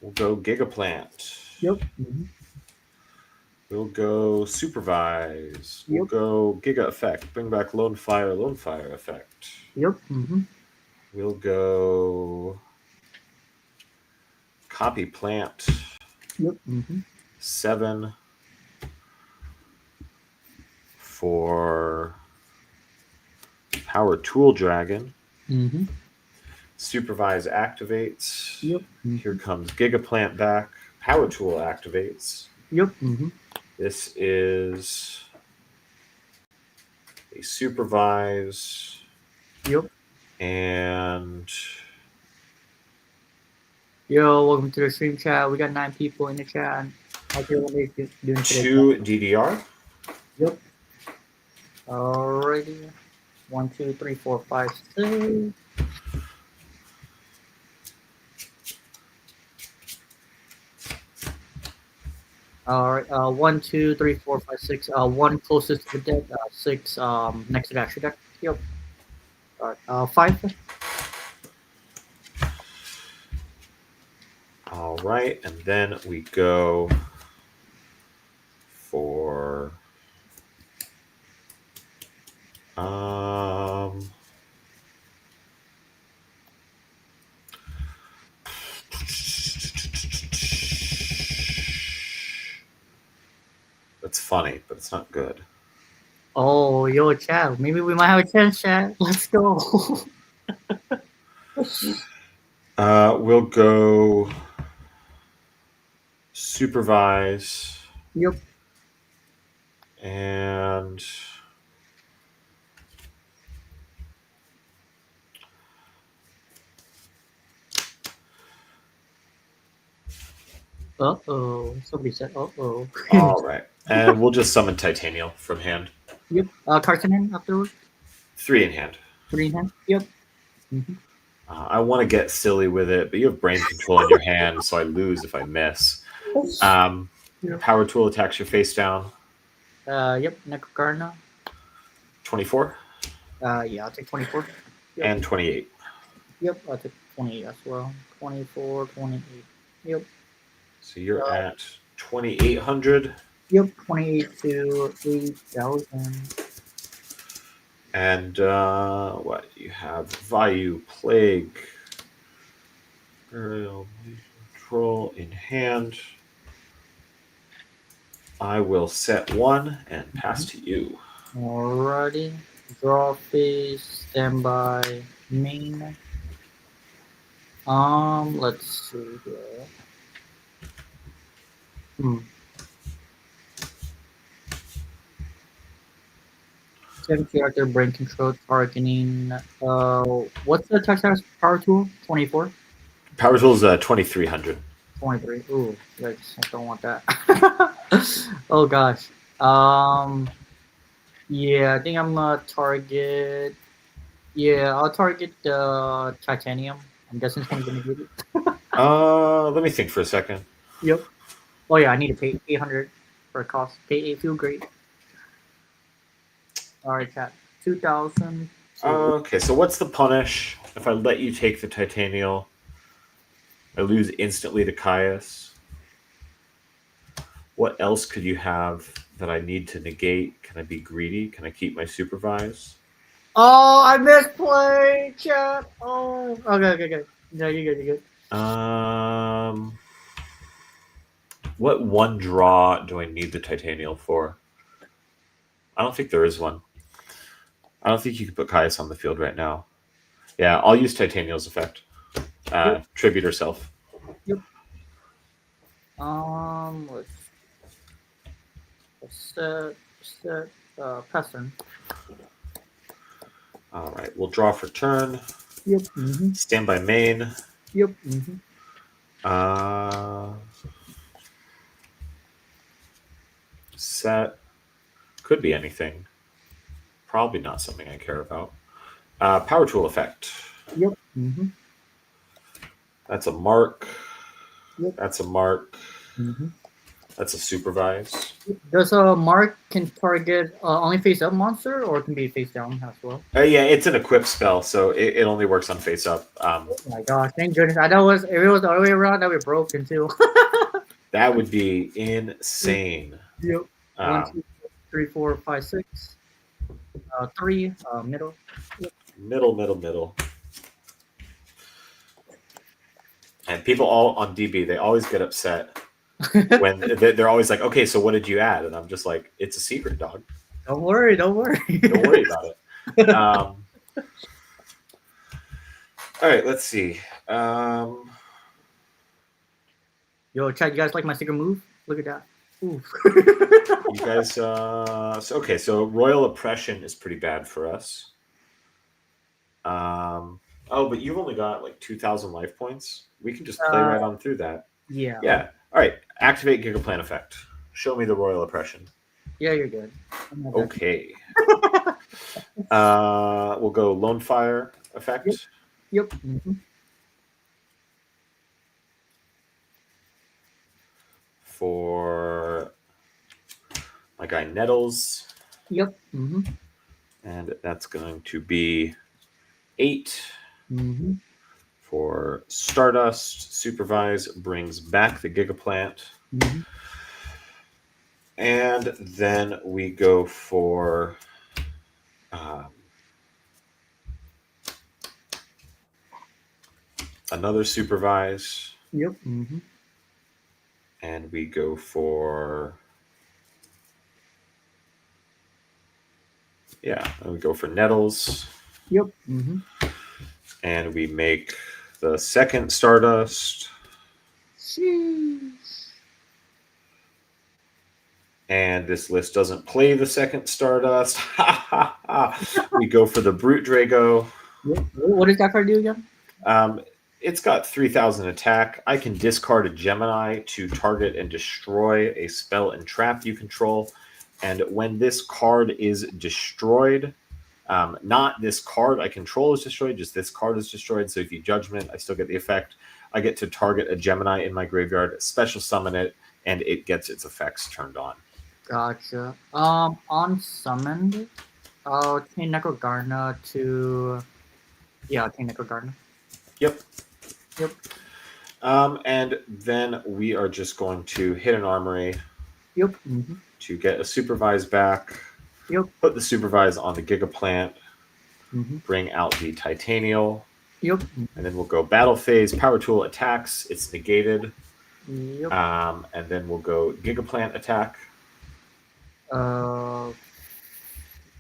We'll go Gigaplant. Yep. Mm-hmm. We'll go Supervise. We'll Yep. go Giga effect. Bring back Lone Fire effect. Yep. Mm-hmm. We'll go Copy Plant. Yep. Mm-hmm. 7 for Power Tool Dragon. Mm-hmm. Supervise activates. Yep. Mm-hmm. Here comes Gigaplant back. Power Tool activates. Yep. Mm-hmm. This is a Supervise. Yep. And Yo, welcome to the stream, chat. We got 9 people in the chat. How's everyone doing today? 2 DDR. Yep. Alrighty. 1, 2, 3, 4, 5, 6. Alright, 1, 2, 3, 4, 5, 6. 1 closest to the deck, 6 next to the extra deck. Yep. Alright, 5. All right, and then we go for that's funny, but it's not good. Oh, yo, chat. Maybe we might have a chance, chat. Let's go. We'll go Supervise. Yep. And Uh-oh. Somebody said uh-oh. all right, and we'll just summon Titanium from hand. Yep. Cards in hand afterwards? 3 in hand. 3 in hand? Yep. Mm-hmm. I want to get silly with it, but you have brain control in your hand, so I lose if I miss. Yep. Power Tool attacks your face down. Yep. Necrocarna. 24. Yeah, I'll take 24. Yep. And 28. Yep, I'll take 28 as well. 24, 28. Yep. So you're at 2,800. Yep, 28 to 8,000. And what you have? Vayu, Plague, Burial, Control in hand. I will set 1 and pass to you. Alrighty. Draw phase, standby, Maine. Let's see here. Seven character brain control targeting. What's the attack status power tool? 24? Power Tool is 2,300. 23. Ooh, yikes. I don't want that. Oh gosh. Yeah, I think I'm gonna target. Yeah, I'll target the titanium. I'm guessing someone's gonna get it. Let me think for a second. Yep. Oh yeah, I need to pay 800 for a cost. Pay 8 feel great. All right, chat. 2,000. Okay, so what's the punish if I let you take the titanium? I lose instantly to Caius. What else could you have that I need to negate? Can I be greedy? Can I keep my Supervise? Oh, I misplayed, chat. Oh, okay. No, you're good. What 1 draw do I need the titanium for? I don't think there is one. I don't think you can put Caius on the field right now. Yeah, I'll use Titanium's effect. Yep. Tribute herself. Yep. Let's set pattern. All right, we'll draw for turn. Yep. Mm-hmm. Stand by Maine. Yep. Mm-hmm. Set. Could be anything. Probably not something I care about. Power Tool effect. Yep. Mm-hmm. That's a mark. Yep. That's a mark. Mm-hmm. That's a supervise. Does a mark can target only face up monster or it can be face down as well? Yeah, it's an equip spell, so it only works on face up. Oh my gosh, thank goodness. I know if it was the other way around, that would be broken too. That would be insane. Yep. 1, 2, 3, 4, 5, 6. 3, middle. Yep. Middle. And people all on DB, they always get upset when they're always like, okay, so what did you add? And I'm just like, it's a secret, dog. Don't worry. Don't worry about it. All right, let's see. Yo, Chad, you guys like my secret move? Look at that. Oof. You guys, so Royal Oppression is pretty bad for us. Oh, but you've only got like 2,000 life points. We can just play right on through that. Yeah. Yeah. All right. Activate Gigaplant effect. Show me the Royal Oppression. Yeah, you're good. Okay. We'll go Lone Fire effect. Yep. Mm-hmm. For my guy Nettles. Yep. Mm-hmm. And that's going to be 8. Mm-hmm. For Stardust. Supervise brings back the Gigaplant. Mm-hmm. And then we go for another Supervise. Yep. Mm-hmm. And we go for and we go for Nettles. Yep. Mm-hmm. And we make the second Stardust. Sheesh. And this list doesn't play the second Stardust. We go for the Brute Drago. Yep. What does that card do again? It's got 3,000 attack. I can discard a Gemini to target and destroy a spell and trap you control. And when this card is destroyed, not this card I control is destroyed, just this card is destroyed. So if you Judgment, I still get the effect. I get to target a Gemini in my graveyard, special summon it, and it gets its effects turned on. Gotcha. On summoned, I'll change Necrogarna to... Yeah, I'll change Necrogarna. Yep. Yep. And then we are just going to hit an Armory. Yep. Mm-hmm. To get a Supervise back. Yep. Put the Supervise on the Gigaplant. Mm-hmm. Bring out the Titanial. Yep. And then we'll go Battle Phase. Power Tool attacks. It's negated. Yep. And then we'll go Gigaplant attack.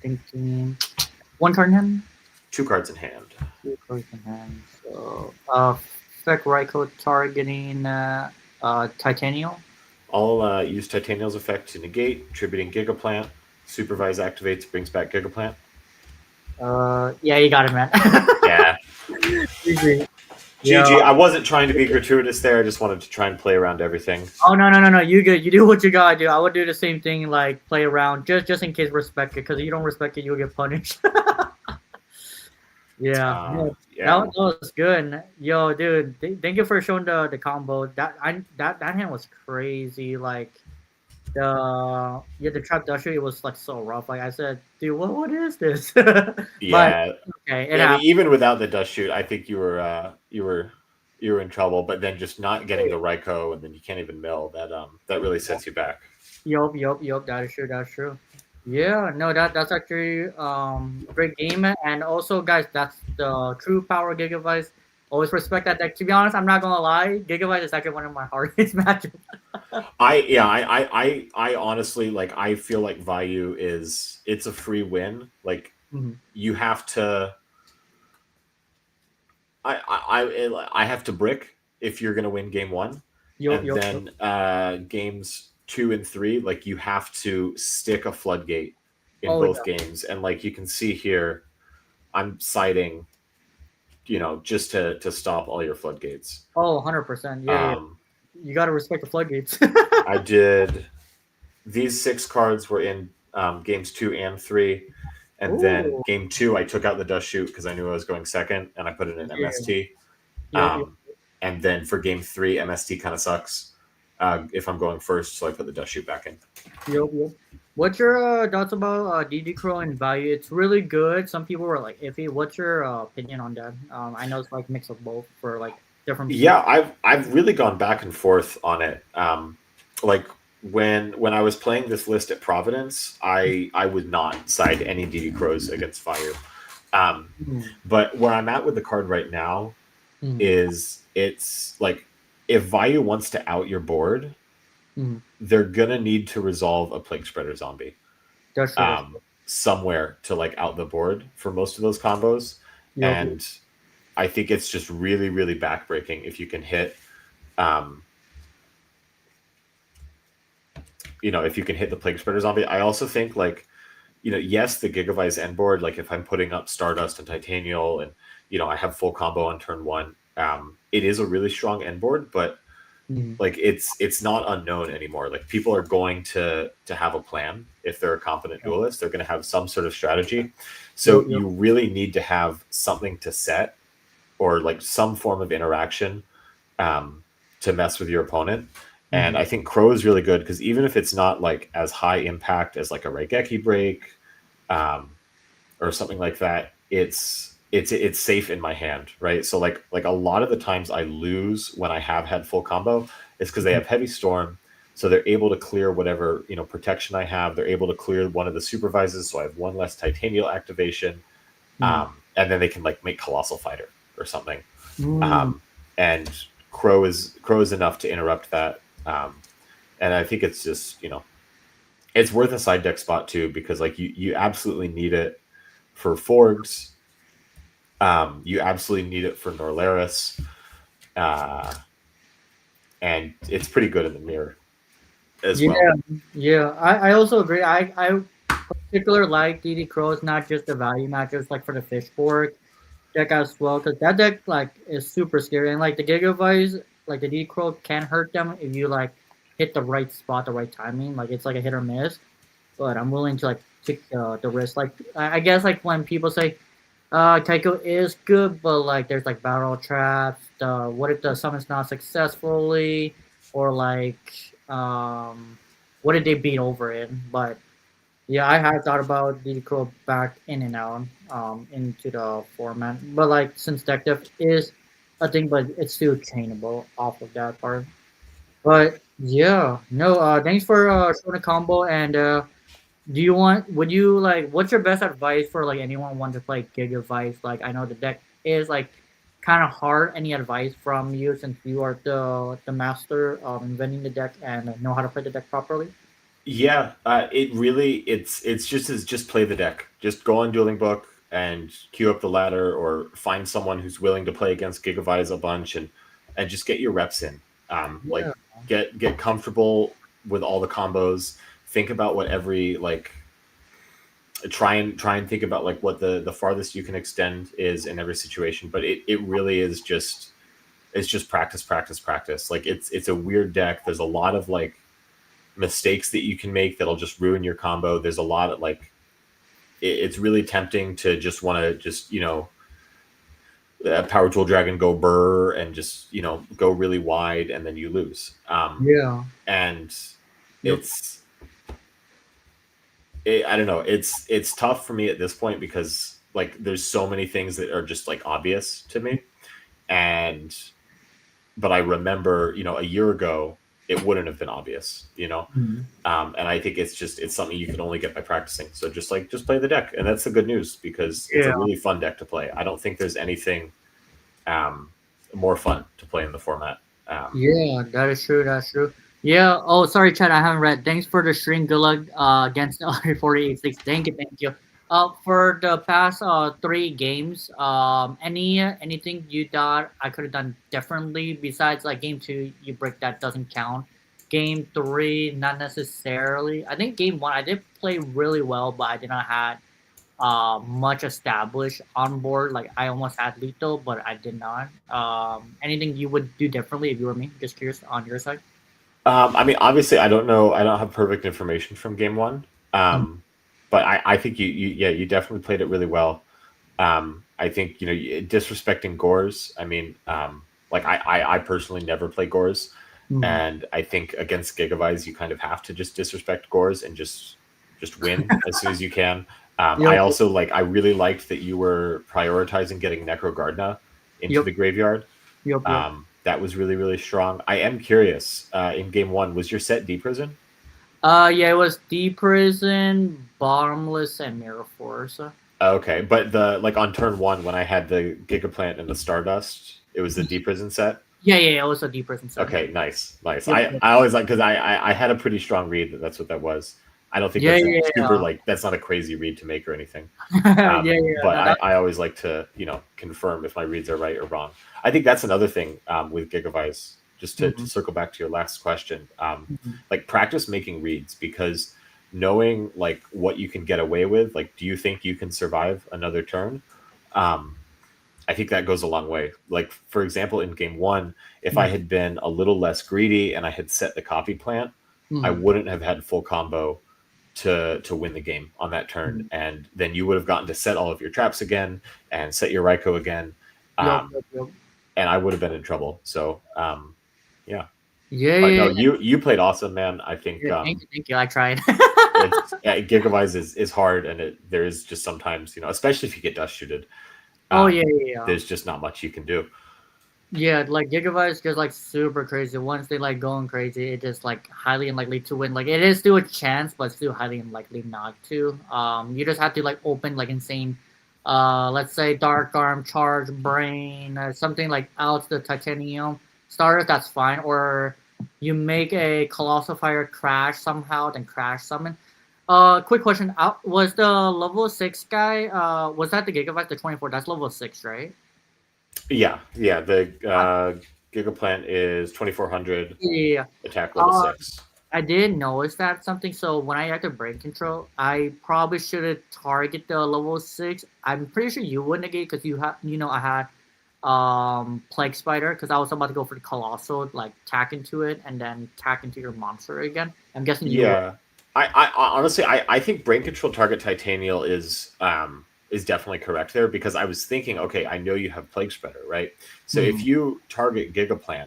Thinking 1 card in hand. 2 cards in hand. 2 cards in hand. So, effect Raikou targeting Titanial. I'll use Titanial's effect to negate, attributing Gigaplant. Supervise activates, brings back Gigaplant. Yeah, you got it, man. Yeah. GG. GG. I wasn't trying to be gratuitous there. I just wanted to try and play around everything. Oh no! You good? You do what you gotta do. I would do the same thing, like play around, just in case respect it. Because if you don't respect it, you'll get punished. Yeah, that was good. Yo, dude, thank you for showing the combo. That hand was crazy. Like the trap dusher, it was like so rough. Like I said, dude, what is this? Yeah. But, okay. I mean, even without the dust shoot, I think you were in trouble. But then just not getting the Raikou, and then you can't even mill. That really sets you back. Yup. That is true. That's true. Yeah, no, that's actually great game, and also guys, that's the true power gigavise. Always respect that deck. To be honest, I'm not gonna lie, gigavise is actually one of my hardest matches. I honestly like. I feel like Vayu it's a free win. Like you have to. I have to brick if you're gonna win game 1, then games 2 and 3, like you have to stick a floodgate in both games, and like you can see here, I'm citing, just to stop all your floodgates. 100%. Yeah, you got to respect the floodgates. I did. These 6 cards were in games 2 and 3, and then game 2 I took out the dust shoot because I knew I was going second, and I put it in MST. And then for game 3, MST kind of sucks. if I'm going first, so I put the dust shoot back in. Yep. What's your thoughts about DD Crow and value? It's really good. Some people were like iffy. What's your opinion on that? I know it's like mix of both for like different people. Yeah, I've really gone back and forth on it. Like when I was playing this list at Providence, I would not side any DD Crows against Fire. Mm, But where I'm at with the card right now mm, is it's like if Vayu wants to out your board, mm. they're gonna need to resolve a Plague Spreader zombie That's true. That's true. somewhere to like out the board for most of those combos. Yep. And I think it's just really, really backbreaking if you can hit if you can hit the Plague Spreader zombie. I also think like, yes, the Gigavise end board, like if I'm putting up Stardust and Titanial and, I have full combo on turn one, it is a really strong end board, but Mm, like it's not unknown anymore. Like people are going to have a plan. If they're a competent yep. duelist, they're going to have some sort of strategy. So Yep. you really need to have something to set or like some form of interaction to mess with your opponent. And Mm, I think Crow is really good because even if it's not like as high impact as like a Raigeki break um, or something like that, it's safe in my hand, right? So like a lot of the times I lose when I have had full combo is because they mm, have heavy storm, so they're able to clear whatever protection I have. They're able to clear one of the supervises, so I have one less Titanial activation, mm, and then they can like make Colossal Fighter or something. mm. Um, and Crow is enough to interrupt that. And I think it's just it's worth a side deck spot too because like you absolutely need it for Forgs. You absolutely need it for Norlaris, uh, and it's pretty good in the mirror as Yeah, well. yeah. I also agree. I particularly like DD Crow. It's not just the value matches, like for the fishboard deck as well, because that deck like is super scary and like the Gigavise, like the DD Crow can hurt them if you like hit the right spot, the right timing. Like it's like a hit or miss. But I'm willing to like take the risk. Like I guess like when people say Taiko is good, but like there's like barrel traps. The what if the summon's not successfully, or like what did they beat over it? But yeah, I had thought about the crow back in and out into the format, but like since deck diff is a thing, but it's still chainable off of that part. But yeah, no. Thanks for showing the combo and. Would you like, what's your best advice for like anyone want to play Gigavise? Like, I know the deck is like kind of hard. Any advice from you since you are the master of inventing the deck and know how to play the deck properly? Yeah, it really it's just play the deck. Just go on Dueling Book and queue up the ladder, or find someone who's willing to play against Gigavise a bunch and just get your reps in. Yeah. Like get comfortable with all the combos. Think about what every like try and think about like what the farthest you can extend is in every situation. But it really is just it's just practice, practice, practice. Like it's a weird deck. There's a lot of like mistakes that you can make that'll just ruin your combo. There's a lot of like it's really tempting to just want to just Power Tool Dragon go burr and just go really wide and then you lose. Yeah. And Yep. it's I don't know. It's tough for me at this point because like there's so many things that are just like obvious to me, and but I remember a year ago it wouldn't have been obvious, Mhm. and I think it's something you can only get by practicing. So just play the deck, and that's the good news because it's a Yeah. really fun deck to play. I don't think there's anything um, more fun to play in the format. Yeah, that is true. That's true. Yeah. Oh, sorry, Chad. I haven't read. Thanks for the stream. Good luck against the other 48-6. Thank you. Thank you. For the past three games, anything you thought I could have done differently besides like game two, you break that doesn't count. Game three, not necessarily. I think game one I did play really well, but I did not have much established on board. Like I almost had lethal, but I did not. Anything you would do differently if you were me? Just curious on your side. I mean, obviously, I don't know. I don't have perfect information from game one, Mm, but I think you definitely played it really well. I think disrespecting Gores. I mean, like I personally never play Gores, And I think against gigavise, you kind of have to just disrespect Gores and just win as soon as you can. I also I really liked that you were prioritizing getting Necrogardna into the graveyard. That was really, really strong. I am curious, in game 1, was your set D Prison? Yeah, it was D Prison, Bottomless, and Mirror Force. Okay, but on turn 1 when I had the Gigaplant and the Stardust, it was the D Prison set? Yeah, it was a D Prison set. Okay, nice. I always because I had a pretty strong read that that's what that was. I don't think that's super that's not a crazy read to make or anything. But I always like to confirm if my reads are right or wrong. I think that's another thing with gigavise. Just to circle back to your last question, practice making reads, because knowing what you can get away with, do you think you can survive another turn? I think that goes a long way. For example, in game 1, if I had been a little less greedy and I had set the copy plant, I wouldn't have had full combo to win the game on that turn. And then you would have gotten to set all of your traps again and set your Raikou again. And I would have been in trouble. So, yeah. No, you played awesome, man. I think. Thank you. I tried. Gigavise is hard, and there is just sometimes, especially if you get dust shooted. There's just not much you can do. Yeah, gigavise gets super crazy. Once they going crazy, it is highly unlikely to win. It is still a chance, but still highly unlikely not to. You just have to open insane, let's say Dark Arm, Charge Brain, something out the Titanium starter. That's fine. Or you make a Colossal Fire crash somehow, then crash summon. Quick question. Was the level 6 guy, was that the Gigavise, the 24? That's level 6, right? Yeah. The Gigaplant is 2400. Yeah. Attack level 6. I did notice that something. So when I acted Brain Control, I probably should have targeted the level 6. I'm pretty sure you would negate because I had Plague Spider, because I was about to go for the Colossal, tack into it and then tack into your monster again. I'm guessing you would. I honestly, I think Brain Control target Titanial is definitely correct there, because I was thinking, okay, I know you have Plague Spreader, right? So if you target Gigaplant,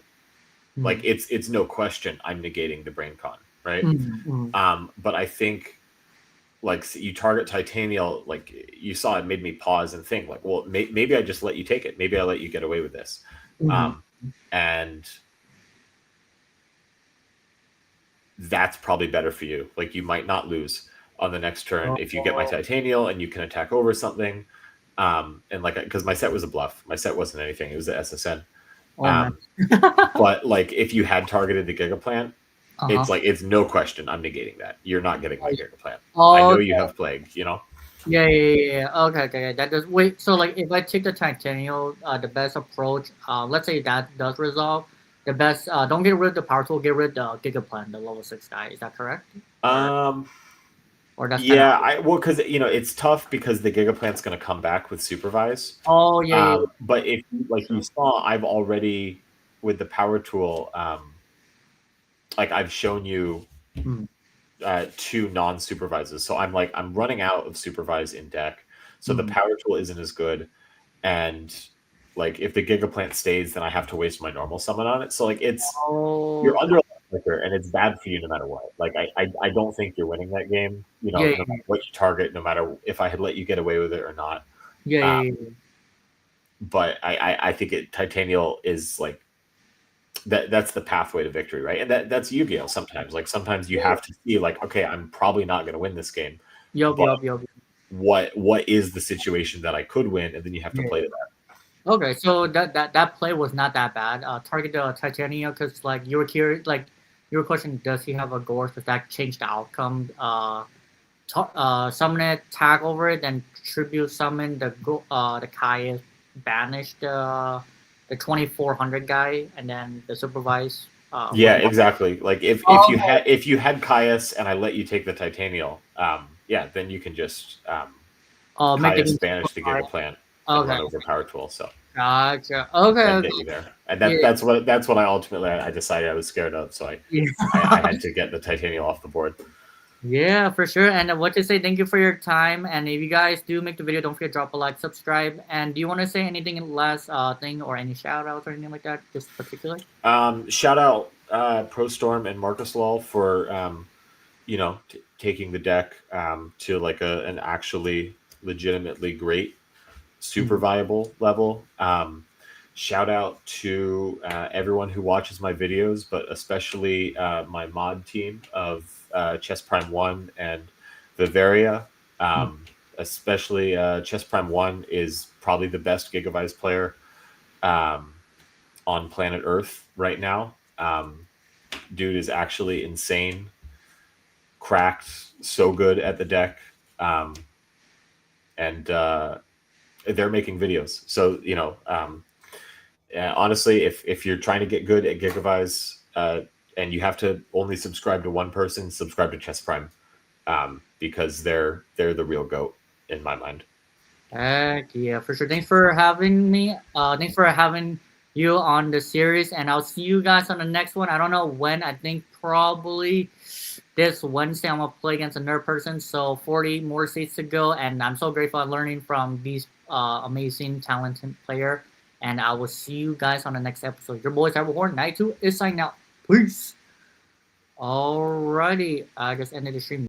it's no question I'm negating the Brain Con, right? But I think you target Titanial, you saw it made me pause and think well, maybe I just let you take it. Maybe I let you get away with this. And that's probably better for you. You might not lose on the next turn if you get my Titanial and you can attack over something. And because my set was a bluff. My set wasn't anything. It was the SSN. But if you had targeted the Gigaplant, it's no question I'm negating that. You're not getting my Gigaplant. I know you have Plague, Yeah. Okay. That does. Wait, so if I take the Titanial, the best approach, let's say that does resolve, the best, don't get rid of the Power Tool, get rid of the Gigaplant, the level 6 guy. Is that correct? Or that's because it's tough because the Gigaplant's going to come back with Supervise. But if you saw, I've already with the Power Tool, I've shown you 2 non-supervises. So I'm running out of Supervise in deck. So the Power Tool isn't as good, and if the Gigaplant stays, then I have to waste my normal summon on it. So you're under a flicker, and it's bad for you no matter what. I don't think you're winning that game. No matter what you target, no matter if I had let you get away with it or not. But I think Titanial is that's the pathway to victory, right? And that's YuGiOh sometimes. Sometimes you have to see okay, I'm probably not going to win this game. What is the situation that I could win, and then you have to play to that. Okay, so that play was not that bad. Target the Titania, because you were curious, your question, does he have a Gore? Does that change the outcome? Summon it, tag over it, then tribute summon the Kaius, banish the 2400 guy, and then the Supervise. Exactly. If you had Kaius and I let you take the Titanial, then you can just Kaius banish the Gigaplant. And run over Power Tool, so gotcha. Okay. Get you there, and that's what I ultimately decided I was scared of. So I had to get the Titanium off the board. Yeah, for sure. And what to say? Thank you for your time. And if you guys do make the video, don't forget to drop a like, subscribe. And do you want to say anything last thing or any shout outs or anything like that, just particularly? Shout out Pro Storm and Marcus Lal for taking the deck to like an actually legitimately great, super viable level. Shout out to everyone who watches my videos, but especially my mod team of Chess Prime 1 and Vivaria. Especially Chess Prime 1 is probably the best gigavise player on planet Earth right now. Dude is actually insane, cracked, so good at the deck. And they're making videos. So, honestly, if you're trying to get good at gigavise and you have to only subscribe to one person, subscribe to Chess Prime because they're the real GOAT in my mind. Heck yeah, for sure. Thanks for having me. Thanks for having you on the series, and I'll see you guys on the next one. I don't know when. I think probably this Wednesday I'm gonna play against another person. So 40 more states to go, and I'm so grateful I'm learning from these amazing, talented player. And I will see you guys on the next episode. Your boy Cyberhorn 92 is signing out. Peace. Alrighty, I just ended the stream.